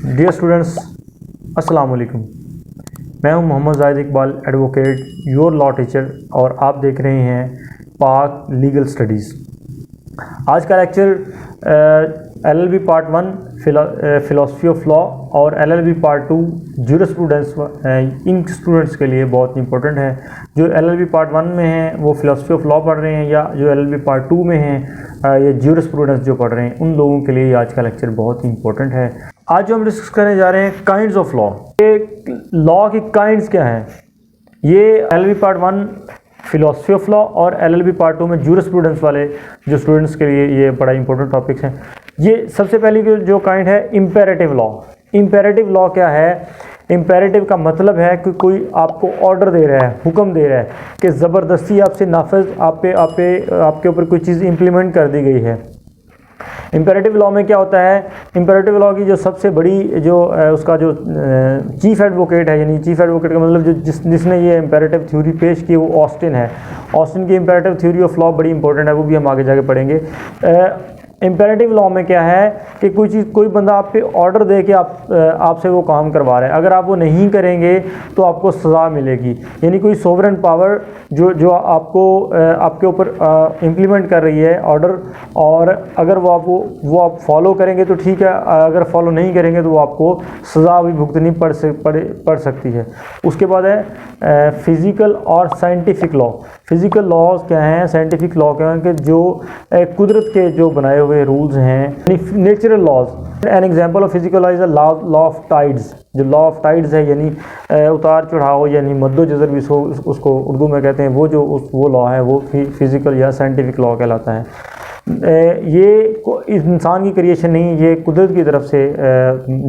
Dear students, अस्सलाम वालेकुम। मैं हूं Mohammad Zahid Iqbal, advocate, your law teacher, और आप देख रहे हैं पाक लीगल स्टडीज़। आज का lecture LLB part 1 philosophy of law और LLB पार्ट 2 ज्यूरिस्प्रूडेंस इन स्टूडेंट्स के लिए बहुत इंपॉर्टेंट है। जो LLB पार्ट 1 में हैं वो फ़िलासफ़ी ऑफ लॉ पढ़ रहे हैं, या जो LLB पार्ट 2 में हैं ये ज्यूरिस्प्रूडेंस जो पढ़ रहे हैं, उन लोगों के लिए आज का लेक्चर बहुत ही इंपॉर्टेंट है। आज जो हम डिस्कस करने जा रहे हैं काइंड्स ऑफ लॉ। ये लॉ की काइंड्स क्या हैं, ये LLB part 1 philosophy of law और LLB पार्ट 2 में ज्यूरिस्प्रूडेंस वाले जो स्टूडेंट्स के लिए ये बड़ा इंपॉर्टेंट टॉपिक्स हैं। ये सबसे पहली जो काइंड है इम्पेरेटिव लॉ। इम्पेरेटिव लॉ क्या है? इम्पेरेटिव का मतलब है कि कोई आपको ऑर्डर दे रहा है, हुक्म दे रहा है कि ज़बरदस्ती आपसे नाफिज आपके ऊपर कोई चीज़ इम्प्लीमेंट कर दी गई है। इम्पेरेटिव लॉ में क्या होता है? इम्पेरेटिव लॉ की जो सबसे बड़ी उसका जो चीफ एडवोकेट है, यानी चीफ एडवोकेट का मतलब जिसने ये इम्पेरेटिव थ्योरी पेश की, वो ऑस्टिन है। ऑस्टिन की इम्पेरेटिव थ्योरी ऑफ लॉ बड़ी इंपॉर्टेंट है, वो भी हम आगे जाके पढ़ेंगे। इम्पेरेटिव लॉ में क्या है कि कोई बंदा आप पे ऑर्डर दे के आपसे वो काम करवा रहा है, अगर आप वो नहीं करेंगे तो आपको सज़ा मिलेगी। यानी कोई सोवरेन पावर जो आपके ऊपर इम्प्लीमेंट कर रही है ऑर्डर, और अगर वो आप फॉलो करेंगे तो ठीक है, अगर फॉलो नहीं करेंगे तो वो आपको सज़ा भी भुगतनी पड़ सकती है। उसके बाद है फिज़िकल और साइंटिफिक लॉ। फिज़िकल लॉज क्या हैं, साइंटिफिक लॉ क्या हैं कि जो कुदरत के जो बनाए हुए रूल्स हैं, natural laws. An example of physical law is law of tides. जो लॉ ऑफ टाइड्स है, यानी उतार चढ़ाव, यानी मद्दो जज़र भी उसको उर्दू में कहते हैं, वो लॉ है, वो फिजिकल या साइंटिफिक लॉ कहलाता है। ये इंसान की क्रिएशन नहीं, ये कुदरत की तरफ से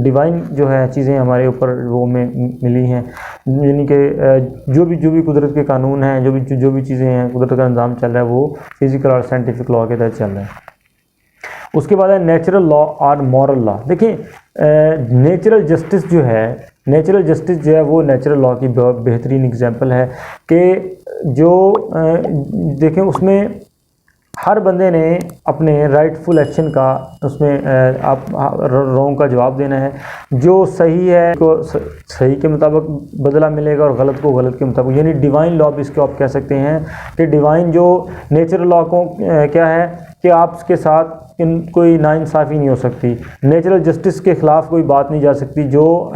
डिवाइन जो है चीज़ें हमारे ऊपर वो में मिली हैं। यानी कि जो भी कुदरत के कानून हैं, जो भी चीज़ें हैं, कुदरत का निज़ाम चल रहा है, वो फिज़िकल और साइंटिफिक लॉ के तहत चल रहा है। उसके बाद है नेचुरल लॉ और मॉरल लॉ। देखिए नेचुरल जस्टिस जो है वो नेचुरल लॉ की बेहतरीन एग्जांपल है कि जो देखें उसमें हर बंदे ने अपने राइटफुल एक्शन का उसमें आप रॉन्ग का जवाब देना है। जो सही है को सही के मुताबिक बदला मिलेगा और गलत को गलत के मुताबिक, यानी डिवाइन लॉ भी इसको आप कह सकते हैं कि डिवाइन जो नेचुरल लॉ को क्या है कि आपके साथ कोई नाइंसाफ़ी नहीं हो सकती। नेचुरल जस्टिस के ख़िलाफ़ कोई बात नहीं जा सकती। जो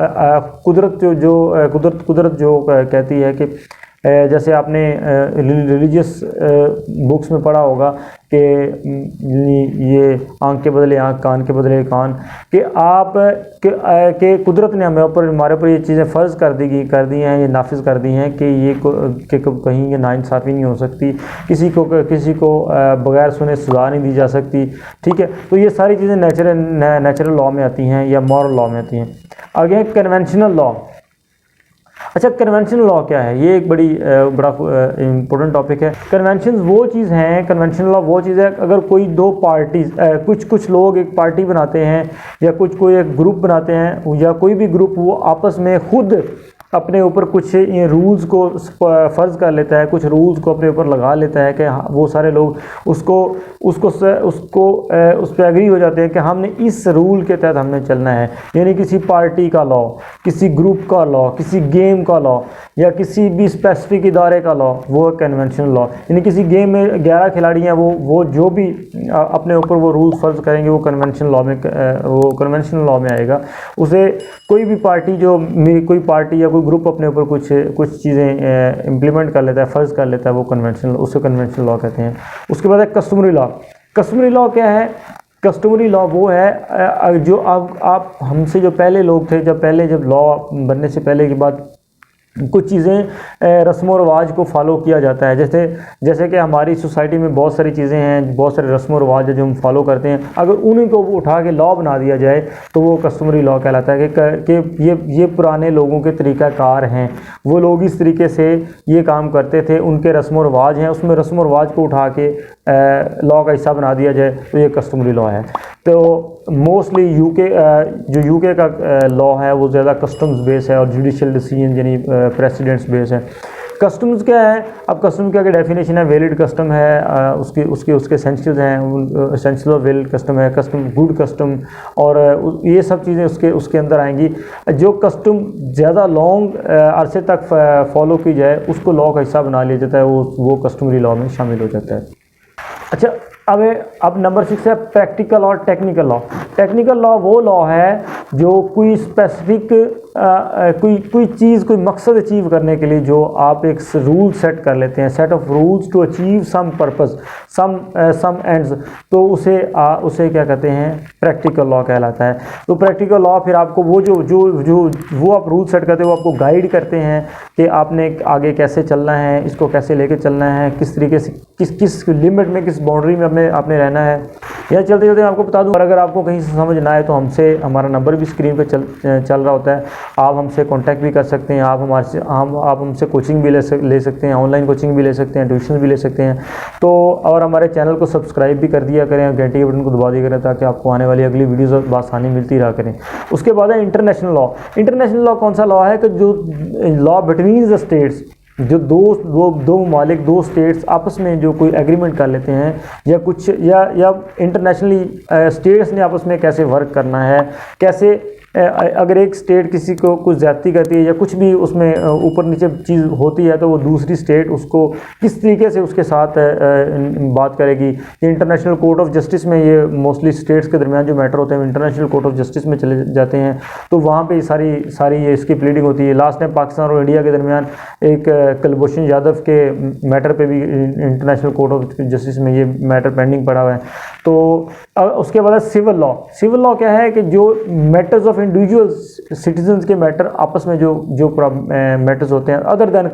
कुदरत जो कहती है कि जैसे आपने रिलीजियस बुक्स में पढ़ा होगा कि ये आँख के बदले आँख, कान के बदले कान, कि के कुदरत ने हमारे ऊपर ये चीज़ें फ़र्ज़ कर दी हैं, ये नाफिज कर दी हैं कि कहीं ये नाइंसाफ़ी नहीं हो सकती, किसी को बग़ैर सुने सज़ा नहीं दी जा सकती। ठीक है, तो ये सारी चीज़ें नेचुरल लॉ में आती हैं या मॉरल लॉ में आती हैं। आगे कन्वेंशनल लॉ। अच्छा, कन्वेंशनल लॉ क्या है? ये एक बड़ा इम्पोर्टेंट टॉपिक है। कन्वेंशंस वो चीज़ हैं, कन्वेंशनल लॉ वो चीज़ है अगर कोई दो पार्टीज कुछ लोग एक पार्टी बनाते हैं, या कोई एक ग्रुप बनाते हैं, या कोई भी ग्रुप वो आपस में खुद अपने ऊपर कुछ रूल्स को फ़र्ज़ कर लेता है, कुछ रूल्स को अपने ऊपर लगा लेता है कि वो सारे लोग उस पर एग्री हो जाते हैं कि हमने इस रूल के तहत हमने चलना है। यानी किसी पार्टी का लॉ, किसी ग्रुप का लॉ, किसी गेम का लॉ, या किसी भी स्पेसिफिक इदारे का लॉ, वो कन्वेंशनल लॉ। यानी किसी गेम में 11 खिलाड़ी हैं, वो जो भी अपने ऊपर वो रूल्स फ़र्ज़ करेंगे वो कन्वेंशनल लॉ में आएगा। उसे कोई भी पार्टी कोई पार्टी या कोई ग्रुप अपने ऊपर कुछ चीज़ें इम्प्लीमेंट कर लेता है, फ़र्ज़ कर लेता है, वो उसे कन्वेंशनल लॉ कहते हैं। उसके बाद है कस्टमरी लॉ। कस्टमरी लॉ क्या है? कस्टमरी लॉ वो है जो आप हमसे जो पहले लोग थे, जब लॉ बनने से पहले की बात, कुछ चीज़ें रस्म व रवाज को फॉलो किया जाता है। जैसे कि हमारी सोसाइटी में बहुत सारी चीज़ें हैं, बहुत सारे रस्म व रवाज जो हम फॉलो करते हैं, अगर उन्हीं को उठा के लॉ बना दिया जाए तो वो कस्टमरी लॉ कहलाता है कि ये पुराने लोगों के तरीक़ाकार हैं, वो लोग इस तरीके से ये काम करते थे, उनके रस्म व रवाज हैं, उसमें रस्म व रवाज को उठा के लॉ का हिस्सा बना दिया जाए तो ये कस्टमरी लॉ है। तो मोस्टली यूके का लॉ है वो ज़्यादा कस्टम्स बेस है और जुडिशल डिसीजन यानी प्रेसिडेंट्स बेस है। कस्टम्स क्या है, अब कस्टम क्या डेफिनेशन है, वैलिड कस्टम है, उसके एसेंशियल्स हैं, एसेंशियल ऑफ वैलिड कस्टम है, कस्टम गुड कस्टम, और ये सब चीज़ें उसके अंदर आएंगी। जो कस्टम ज़्यादा लॉन्ग अरसे तक फॉलो की जाए उसको लॉ का हिस्सा बना लिया जाता है, वो कस्टमरी लॉ में शामिल हो जाता है। अच्छा, अब नंबर 6 है प्रैक्टिकल और टेक्निकल लॉ। टेक्निकल लॉ वो लॉ है जो कोई स्पेसिफिक कोई चीज़, कोई मकसद अचीव करने के लिए जो आप एक रूल सेट कर लेते हैं, set of rules to achieve some purpose, some ends, तो उसे क्या कहते हैं, प्रैक्टिकल लॉ कहलाता है। तो प्रैक्टिकल लॉ फिर आपको वो आप रूल सेट करते हो, वो आपको गाइड करते हैं कि आपने आगे कैसे चलना है, इसको कैसे लेके चलना है, किस तरीके से, किस लिमिट में, किस बाउंड्री में आपने रहना है। यह चलते चलते आपको बता दूं, और अगर आपको कहीं से समझ ना आए तो हमारा नंबर भी स्क्रीन पे चल रहा होता है, आप हमसे कांटेक्ट भी कर सकते हैं, आप हमसे कोचिंग भी ले सकते हैं, ऑनलाइन कोचिंग भी ले सकते हैं, ट्यूशन भी ले सकते हैं। तो और हमारे चैनल को सब्सक्राइब भी कर दिया करें, घंटी के बटन को दबा दिया करें, ताकि आपको आने वाली अगली वीडियोज़ बासानी मिलती रहा करें। उसके बाद है इंटरनेशनल लॉ। इंटरनेशनल लॉ कौन सा लॉ है कि जो लॉ बिटवीन द स्टेट्स, जो दो ममालिक, दो स्टेट्स आपस में जो कोई एग्रीमेंट कर लेते हैं, या इंटरनेशनली स्टेट्स ने आपस में कैसे वर्क करना है, कैसे अगर एक स्टेट किसी को कुछ ज़्यादती करती है या कुछ भी उसमें ऊपर नीचे चीज़ होती है, तो वो दूसरी स्टेट उसको किस तरीके से उसके साथ बात करेगी। इंटरनेशनल कोर्ट ऑफ जस्टिस में ये मोस्टली स्टेट्स के दरमियान जो मैटर होते हैं इंटरनेशनल कोर्ट ऑफ जस्टिस में चले जाते हैं, तो वहाँ पे सारी ये इसकी प्लीडिंग होती है। लास्ट टाइम पाकिस्तान और इंडिया के दरमियान एक कुलभूषण यादव के मैटर पे भी इंटरनेशनल कोर्ट ऑफ जस्टिस में ये मैटर पेंडिंग पड़ा हुआ है। तो उसके बाद सिविल लॉ। सिविल लॉ क्या है कि जो मैटर्स ऑफ इंडिविजुअल सिटीजन्स के मैटर आपस में जो मैटर्स होते हैं अदर देन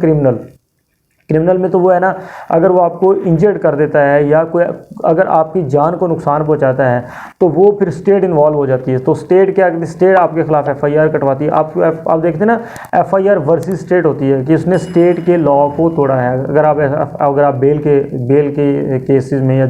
क्रिमिनल में तो वो है ना, अगर वो आपको इंजर्ड कर देता है या कोई अगर आपकी जान को नुकसान पहुंचाता है तो वो फिर स्टेट इन्वॉल्व हो जाती है। तो स्टेट क्या करती है, स्टेट आपके खिलाफ FIR कटवाती है। आप देखते हैं ना, FIR वर्सेस स्टेट होती है कि उसने स्टेट के लॉ को तोड़ा है। अगर आप बेल के केसेस में या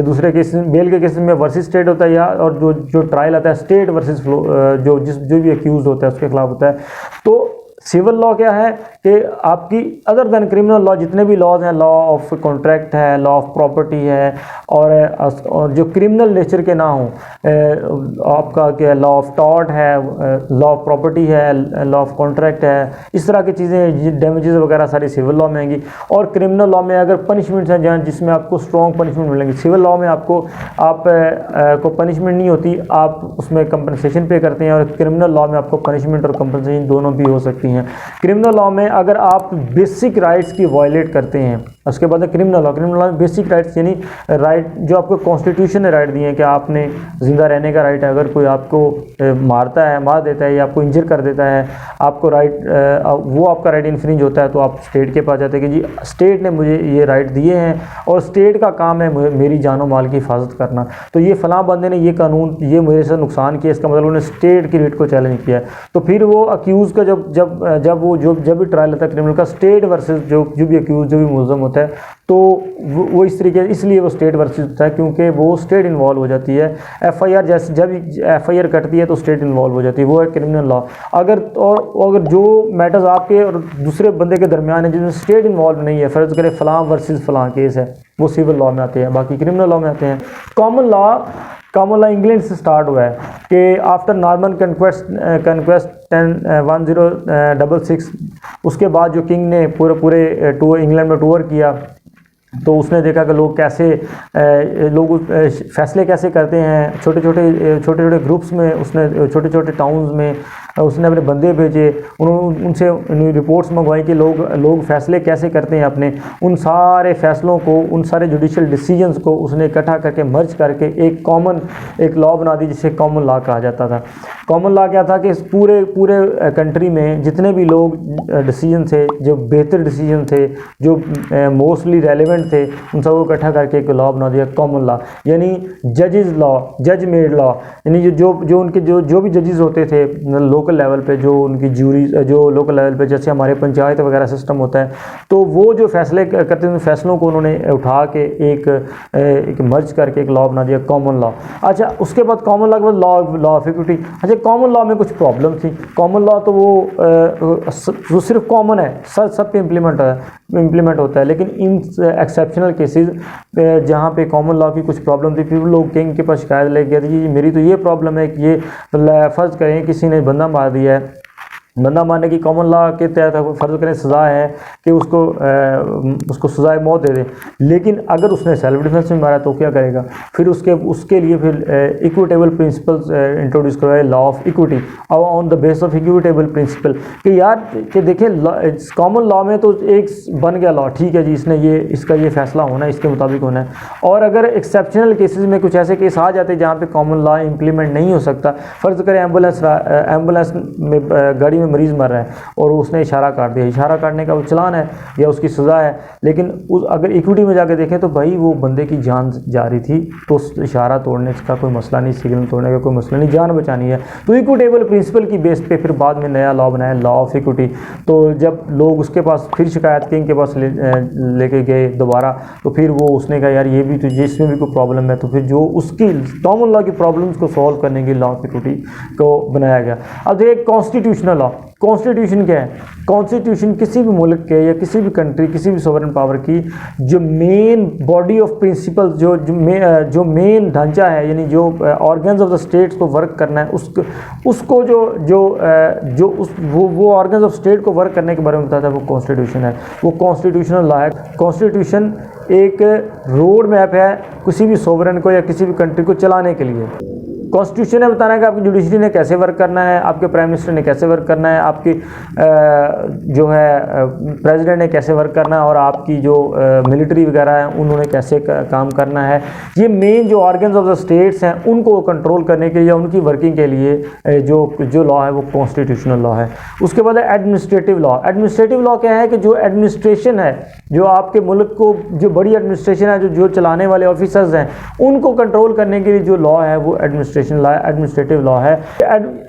दूसरे केसेस में, बेल के केसेस में वर्सेस स्टेट होता है, या और जो ट्रायल आता है स्टेट वर्सेस जो भी अक्यूज होता है उसके खिलाफ होता है। तो सिविल लॉ क्या है कि आपकी अदर देन क्रिमिनल लॉ जितने भी लॉज हैं, लॉ ऑफ कॉन्ट्रैक्ट है, लॉ ऑफ प्रॉपर्टी है, और जो क्रिमिनल नेचर के ना हो, आपका क्या लॉ ऑफ टॉर्ट है, लॉ ऑफ प्रॉपर्टी है, लॉ ऑफ कॉन्ट्रैक्ट है, इस तरह की चीज़ें, डैमेजेस वगैरह सारी सिविल लॉ में आएंगी। और क्रिमिनल लॉ में अगर पनिशमेंट्स हैं जहाँ जिसमें आपको स्ट्रॉन्ग पनिशमेंट मिलेंगी, सिविल लॉ में आपको पनिशमेंट नहीं होती, आप उसमें कंपनसेशन पे करते हैं, और क्रिमिनल लॉ में आपको पनिशमेंट और कंपनसेशन दोनों भी हो सकती हैं। क्रिमिनल लॉ में अगर आप बेसिक राइट्स की वायलेट करते हैं, उसके बाद क्रिमिनल लॉ में बेसिक राइट्स यानी राइट जो आपको कॉन्स्टिट्यूशन ने राइट दिए हैं कि आपने जिंदा रहने का राइट है। अगर कोई आपको मार देता है या आपको इंजर कर देता है, आपको राइट वो आपका राइट इन्फ्रिंज होता है, तो आप स्टेट के पास जाते हैं कि जी स्टेट ने मुझे ये राइट दिए हैं और स्टेट का काम है मेरी जानो माल की हिफाजत करना। तो ये फलां बंदे ने ये कानून ये मेरे से नुकसान किया, इसका मतलब उन्होंने स्टेट की राइट को चैलेंज किया। तो फिर वो अक्यूज़ का जब भी ट्रायल होता है क्रिमिनल का, स्टेट वर्सेस जो भी अक्यूज, जो भी मुलज़म होता है, तो वो इस तरीके, इसलिए वो स्टेट वर्सेस होता है क्योंकि वो स्टेट इन्वॉल्व हो जाती है। FIR जैसे जब FIR कटती है तो स्टेट इन्वॉल्व हो जाती है, वो है क्रिमिनल लॉ। अगर जो मैटर्स आपके और दूसरे बंदे के दरमियान है जिसमें स्टेट इन्वॉल्व नहीं है, फर्ज करें फलां वर्सेस फलां केस है, वो सिविल लॉ में आते हैं, बाकी क्रिमिनल लॉ में आते हैं। कॉमन लॉ इंग्लैंड से स्टार्ट हुआ है कि आफ्टर नॉर्मन कन्क्वेस्ट 1066, उसके बाद जो किंग ने पूरे टूर इंग्लैंड में टूर किया, तो उसने देखा कि लोग फैसले कैसे करते हैं, छोटे छोटे ग्रुप्स में, उसने छोटे छोटे टाउन्स में उसने अपने बंदे भेजे, उनसे रिपोर्ट्स मंगवाई कि लोग फैसले कैसे करते हैं अपने, उन सारे फैसलों को, उन सारे जुडिशल डिसीजंस को उसने इकट्ठा करके मर्ज करके एक लॉ बना दी जिसे कॉमन लॉ कहा जाता था। कॉमन लॉ क्या था कि इस पूरे कंट्री में जितने भी लोग डिसीजन थे, जो बेहतर डिसीजन थे, जो मोस्टली रेलेवेंट थे, उन सबको इकट्ठा करके एक लॉ बना दिया कॉमन लॉ, यानी जजेस लॉ, जज मेड लॉ। यानी जो उनके जो भी जजेस होते थे लोकल लेवल पे, जो उनकी ज्यूरी जो लोकल लेवल पे जैसे हमारे पंचायत वगैरह सिस्टम होता है, तो वो जो फैसले करते हैं फैसलों को उन्होंने उठा के एक मर्ज करके एक लॉ बना दिया कॉमन लॉ। अच्छा, उसके बाद कॉमन लॉ के बाद लॉ ऑफ इक्विटी। अच्छा, कॉमन लॉ में कुछ प्रॉब्लम थी। कॉमन लॉ तो वो सिर्फ कॉमन है, सब पे इम्प्लीमेंट है, इम्प्लीमेंट होता है। लेकिन इन एक्सेप्शनल केसेस जहाँ पे कॉमन लॉ की कुछ प्रॉब्लम थी, फिर लोग किंग के पास शिकायत लेके गए थे जी मेरी तो ये प्रॉब्लम है कि ये फ़र्ज़ करें किसी ने बंदा मार दिया है, बंदा मारने की कॉमन लॉ के तहत फ़र्ज़ करें सज़ा है कि उसको सज़ाए मौत दे दें, लेकिन अगर उसने सेल्फ डिफेंस में मारा तो क्या करेगा? फिर उसके लिए फिर इक्विटेबल प्रिंसिपल्स इंट्रोड्यूस करवाए, लॉ ऑफ इक्विटी। और on the base of equitable principle कि यार कि देखिए कॉमन लॉ में तो एक बन गया लॉ, ठीक है जी इसका ये फैसला होना है, इसके मुताबिक होना है। और अगर एक्सेप्शनल केसेस में कुछ ऐसे केस आ जाते हैं जहाँ पे कॉमन लॉ इम्प्लीमेंट नहीं हो सकता, फ़र्ज़ करें एम्बुलेंस में गाड़ी में मरीज़ मर रहा है और उसने इशारा काट दिया, इशारा काटने का वो चलान है या उसकी सज़ा है, लेकिन अगर इक्विटी में जाके देखें तो भाई वो बंदे की जान जा रही थी तो इशारा तोड़ने का कोई मसला नहीं, सिग्नल तोड़ने का कोई मसला नहीं, जान बचानी है। तो इक्विटेबल प्रिंसिपल की बेस पे फिर बाद में नया लॉ बनाया, लॉ ऑफ इक्विटी। तो जब लोग उसके पास फिर शिकायत किंग के पास लेके गए दोबारा, तो फिर वो उसने कहा यार ये भी तो इसमें भी कोई प्रॉब्लम है, तो फिर जो उसकी कॉमन लॉ की प्रॉब्लम्स को सॉल्व करने के लिए लॉ ऑफ इक्विटी को बनाया गया। अब देखिए कॉन्स्टिट्यूशनल लॉ, कॉन्स्टिट्यूशन क्या है? कॉन्स्टिट्यूशन किसी भी मुल्क के या किसी भी कंट्री, किसी भी सोवरेन पावर की जो मेन बॉडी ऑफ प्रिंसिपल, जो मेन ढांचा है, यानी जो ऑर्गन्स ऑफ द स्टेट्स को वर्क करना है, उसको वो ऑर्गन्स ऑफ स्टेट को वर्क करने के बारे में बताता है, वो कॉन्स्टिट्यूशन है, वो कॉन्स्टिट्यूशनल लॉ है। कॉन्स्टिट्यूशन एक रोड मैप है किसी भी सोवरेन को या किसी भी कंट्री को चलाने के लिए। कॉन्स्टिट्यूशन है बताना है कि आपकी जुडिशरी ने कैसे वर्क करना है, आपके प्राइम मिनिस्टर ने कैसे वर्क करना है, आपकी जो है प्रेसिडेंट ने कैसे वर्क करना है, और आपकी जो मिलिट्री वगैरह है उन्होंने कैसे काम करना है। ये मेन जो ऑर्गन्स ऑफ द स्टेट्स हैं उनको कंट्रोल करने के लिए, उनकी वर्किंग के लिए जो लॉ है वो कॉन्स्टिट्यूशनल लॉ है। उसके बाद है एडमिनिस्ट्रेटिव लॉ। एडमिनिस्ट्रेटिव लॉ क्या है कि जो एडमिनिस्ट्रेशन है, जो आपके मुल्क को जो बड़ी एडमिनिस्ट्रेशन है, जो चलाने वाले ऑफिसर्स हैं उनको कंट्रोल करने के लिए जो लॉ है वो एडमिनिस्ट्रेटिव लॉ है।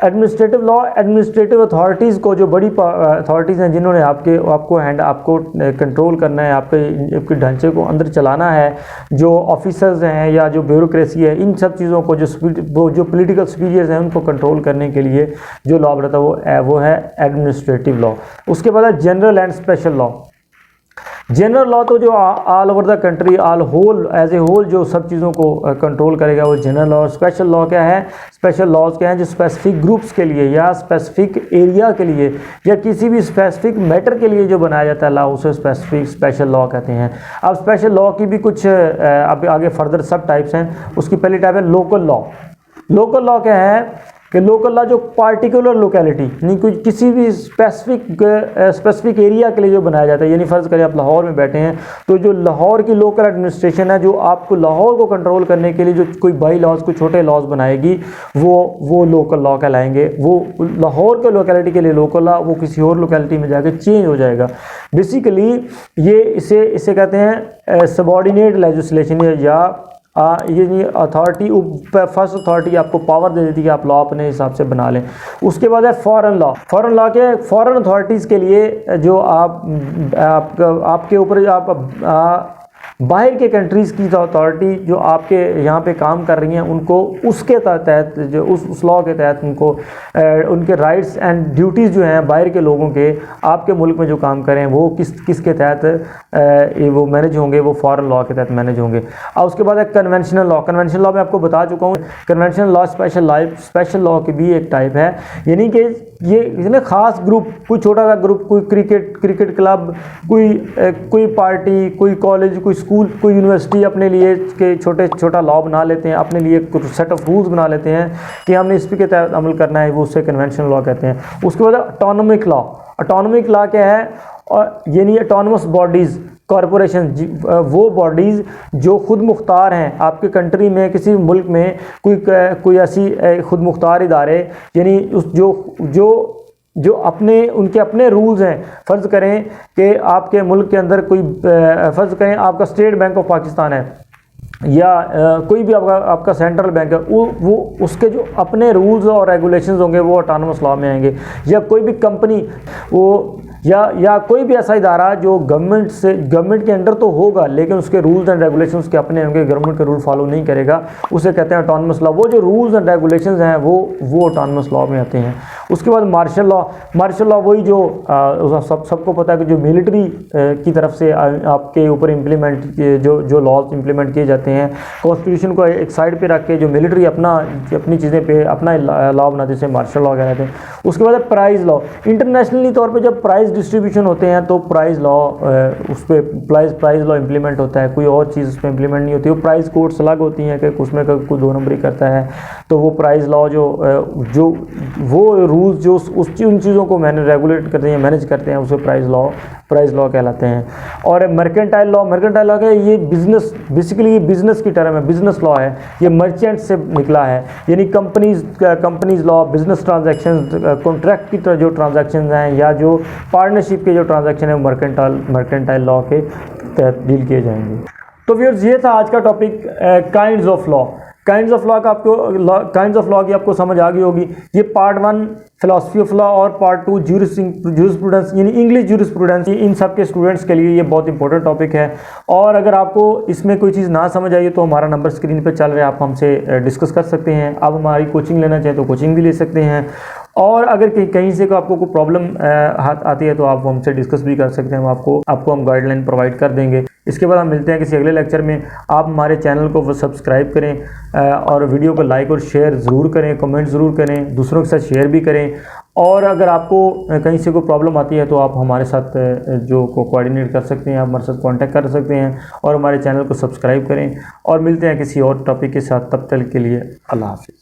एडमिनिस्ट्रेटिव लॉ एडमिनिस्ट्रेटिव अथॉरिटीज़ को, जो बड़ी अथॉरिटीज़ हैं जिन्होंने आपको कंट्रोल करना है, आपके ढांचे को अंदर चलाना है, जो ऑफिसर्स हैं या जो ब्यूरोक्रेसी है, इन सब चीज़ों को जो पॉलिटिकल सुपीरियर्स हैं उनको कंट्रोल करने के लिए जो लॉ बनता है वो है एडमिनिस्ट्रेटिव लॉ। उसके बाद है general and special law. General law तो जो all over the country, all whole as a whole जो सब चीज़ों को कंट्रोल करेगा वो जनरल लॉ। स्पेशल लॉ क्या है? स्पेशल लॉज क्या हैं जो स्पेसिफिक ग्रुप्स के लिए या स्पेसिफिक एरिया के लिए या किसी भी स्पेसिफिक मैटर के लिए जो बनाया जाता है लॉ, उसे स्पेशल लॉ कहते हैं। अब स्पेशल लॉ की भी कुछ अब आगे फर्दर सब टाइप्स हैं। उसकी पहली टाइप है लोकल लॉ। लोकल लॉ क्या है कि लोकल लॉ जो पार्टिकुलर लोकेलिटी, यानी कोई किसी भी स्पेसिफिक एरिया के लिए जो बनाया जाता है, यानी फ़र्ज़ करें आप लाहौर में बैठे हैं तो जो लाहौर की लोकल एडमिनिस्ट्रेशन है जो आपको लाहौर को कंट्रोल करने के लिए जो कोई बाई लॉज, कोई छोटे लॉज बनाएगी वो लोकल लॉ कहलाएंगे। वो लाहौर के लोकेलिटी के लिए लोकल लॉ, वो किसी और लोकेलिटी में जाकर चेंज हो जाएगा। बेसिकली ये इसे कहते हैं सबॉर्डिनेट लेजिस्लेशन, या ये अथॉरिटी, फर्स्ट अथॉरिटी आपको पावर दे देती है कि आप लॉ अपने हिसाब से बना लें। उसके बाद है फॉरेन लॉ। फॉरेन लॉ के फॉरेन अथॉरिटीज़ के लिए जो आपके ऊपर बाहर के कंट्रीज़ की अथॉरिटी जो आपके यहाँ पे काम कर रही हैं उनको उसके तहत जो उस लॉ के तहत उनको उनके राइट्स एंड ड्यूटीज़ जो हैं बाहर के लोगों के आपके मुल्क में जो काम करें वो किसके तहत वो मैनेज होंगे, वो फॉरेन लॉ के तहत मैनेज होंगे। और उसके बाद है कन्वेंशनल लॉ। कन्वेंशनल लॉ मैं आपको बता चुका हूँ। कन्वेंशनल लॉ स्पेशल लॉ की भी एक टाइप है, यानी कि ये ख़ास ग्रुप, कोई छोटा सा ग्रुप, कोई क्रिकेट क्लब, कोई पार्टी, कोई कॉलेज, कोई स्कूल, कोई यूनिवर्सिटी अपने लिए के छोटा लॉ बना लेते हैं, अपने लिए कुछ सेट ऑफ रूल्स बना लेते हैं कि हमने इस के तहत अमल करना है, वो उससे कन्वेंशनल लॉ कहते हैं। उसके बाद ऑटोनॉमिक लॉ। ऑटोनॉमिक लॉ क्या है? और यानी ऑटोनमस बॉडीज़, कॉरपोरेशन, वो बॉडीज़ जो खुद मुख्तार हैं आपके कंट्री में, किसी मुल्क में कोई ऐसी खुद मुख्तार इदारे, यानी जो उनके अपने रूल्स हैं। फ़र्ज़ करें कि आपके मुल्क के अंदर कोई, फ़र्ज़ करें आपका स्टेट बैंक ऑफ पाकिस्तान है या कोई भी आपका सेंट्रल बैंक है, वो उसके जो अपने रूल्स और रेगुलेशंस होंगे वो ऑटोनमस लॉ में आएंगे। या कोई भी कंपनी वो या कोई भी ऐसा इदारा जो गवर्नमेंट के अंडर तो होगा लेकिन उसके रूल्स एंड रेगुलेशंस के अपने होंगे, गवर्नमेंट के रूल फॉलो नहीं करेगा, उसे कहते हैं ऑटोनमस लॉ। वो जो रूल्स एंड रेगुलेशंस हैं वो ऑटोनमस लॉ में आते हैं। उसके बाद मार्शल लॉ वही जो सबको पता है कि जो मिलिट्री की तरफ से आपके ऊपर इम्प्लीमेंट जो लॉज इम्प्लीमेंट किए जाते हैं, कॉन्स्टिट्यूशन को एक साइड पे रख के जो मिलिट्री अपनी चीज़ें पे अपना लॉ बनाते हैं, मार्शल लॉ कहते हैं। उसके बाद प्राइज़ लॉ, इंटरनेशनली तौर पे जब प्राइस डिस्ट्रीब्यूशन होते हैं तो प्राइज़ लॉ उस पर प्राइज़ लॉ इम्प्लीमेंट होता है, कोई और चीज़ उस पर इम्प्लीमेंट नहीं होती। वो प्राइस कोड्स अलग होती हैं कि उसमें कोई 2 नंबरी करता है, तो वो प्राइस लॉ जो वो रूल्स जो उन चीज़ों को रेगुलेट करते हैं, मैनेज करते हैं, उसे प्राइस लॉ कहलाते हैं। और मर्केंटाइल लॉ क्या, ये बेसिकली बिजनेस की टर्म है, बिजनेस लॉ है, ये मर्चेंट से निकला है, यानी companies law, business transaction, contract की जो ट्रांजैक्शन हैं या जो पार्टनरशिप के जो ट्रांजैक्शन है मर्केंटाइल लॉ के तहत डील किए जाएंगे। तो व्यूअर्स, ये था आज का topic kinds of law. Kinds of law की आपको समझ आ गई होगी। ये पार्ट 1 फिलॉसफी ऑफ लॉ और पार्ट 2 ज्यूरिस्प्रूडेंस यानी इंग्लिश ज्यूरिस्प्रूडेंस, इन सब के स्टूडेंट्स के लिए ये बहुत इंपॉर्टेंट टॉपिक है। और अगर आपको इसमें कोई चीज़ ना समझ आई तो हमारा नंबर स्क्रीन पे चल रहा है, आप हमसे डिस्कस कर सकते हैं। आप हमारी कोचिंग लेना चाहें तो कोचिंग भी ले सकते हैं, और अगर कहीं से आपको कोई प्रॉब्लम आती है तो आप हमसे डिस्कस भी कर सकते हैं, आपको हम गाइडलाइन प्रोवाइड कर देंगे। इसके बाद हम मिलते हैं किसी अगले लेक्चर में। आप हमारे चैनल को सब्सक्राइब करें और वीडियो को लाइक और शेयर ज़रूर करें, कमेंट ज़रूर करें, दूसरों के साथ शेयर भी करें। और अगर आपको कहीं से कोई प्रॉब्लम आती है तो आप हमारे साथ जो कोऑर्डिनेट कर सकते हैं, आप हमारे साथ कांटेक्ट कर सकते हैं और हमारे चैनल को सब्सक्राइब करें। और मिलते हैं किसी और टॉपिक के साथ, तब तक के लिए अल्लाह हाफ़िज़।